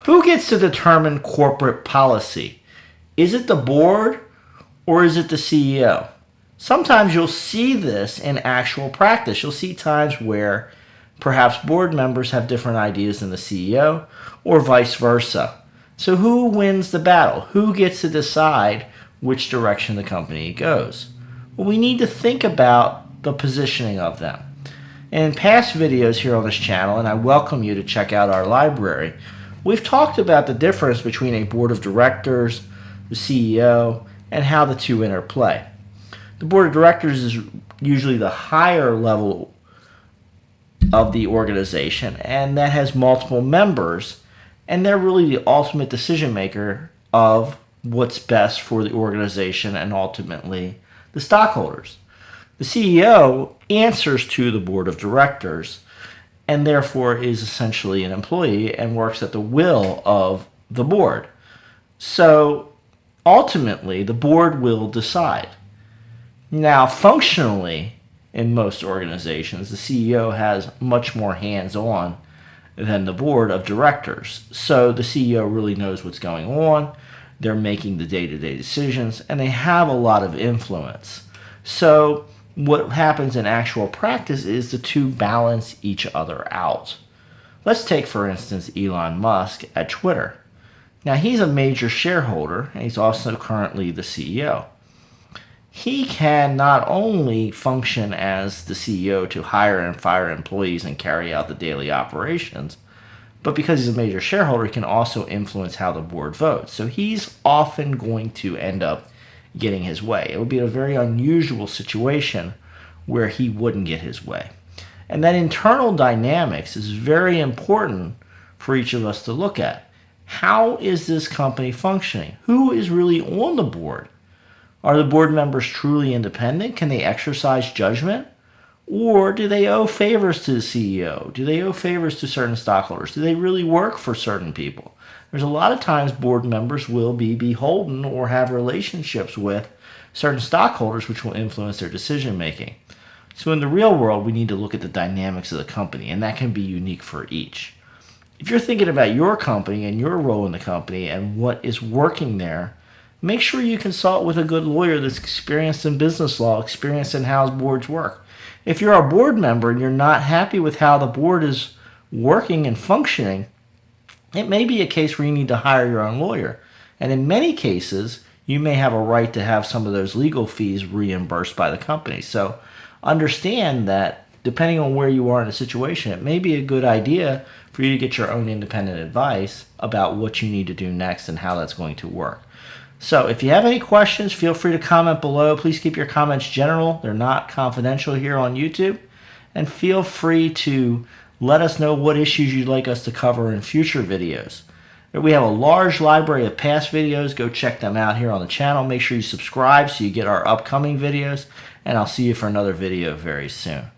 Who gets to determine corporate policy? Is it the board or is it the CEO? Sometimes you'll see this in actual practice. You'll see times where perhaps board members have different ideas than the CEO or vice versa. So who wins the battle? Who gets to decide which direction the company goes? Well, we need to think about the positioning of them. In past videos here on this channel, and I welcome you to check out our library, we've talked about the difference between a board of directors, the CEO, and how the two interplay. The board of directors is usually the higher level of the organization, and that has multiple members, and they're really the ultimate decision maker of what's best for the organization and ultimately the stockholders. The CEO answers to the board of directors and therefore is essentially an employee and works at the will of the board. So ultimately, the board will decide. Now, functionally, in most organizations, the CEO has much more hands-on than the board of directors. So the CEO really knows what's going on. They're making the day-to-day decisions, and they have a lot of influence. So what happens in actual practice is the two balance each other out. Let's take, for instance, Elon Musk at Twitter. Now, he's a major shareholder, and he's also currently the CEO. He can not only function as the CEO to hire and fire employees and carry out the daily operations, but because he's a major shareholder, he can also influence how the board votes. So he's often going to end up getting his way. It would be a very unusual situation where he wouldn't get his way. And that internal dynamics is very important for each of us to look at. How is this company functioning? Who is really on the board? Are the board members truly independent? Can they exercise judgment? Or do they owe favors to the CEO? Do they owe favors to certain stockholders? Do they really work for certain people? There's a lot of times board members will be beholden or have relationships with certain stockholders which will influence their decision making. So in the real world, we need to look at the dynamics of the company, and that can be unique for each. If you're thinking about your company and your role in the company and what is working there, make sure you consult with a good lawyer that's experienced in business law, experienced in how boards work. If you're a board member and you're not happy with how the board is working and functioning, it may be a case where you need to hire your own lawyer. And in many cases, you may have a right to have some of those legal fees reimbursed by the company. So understand that depending on where you are in a situation, it may be a good idea for you to get your own independent advice about what you need to do next and how that's going to work. So if you have any questions, feel free to comment below. Please keep your comments general. They're not confidential here on YouTube. And feel free to let us know what issues you'd like us to cover in future videos. We have a large library of past videos. Go check them out here on the channel. Make sure you subscribe so you get our upcoming videos. And I'll see you for another video very soon.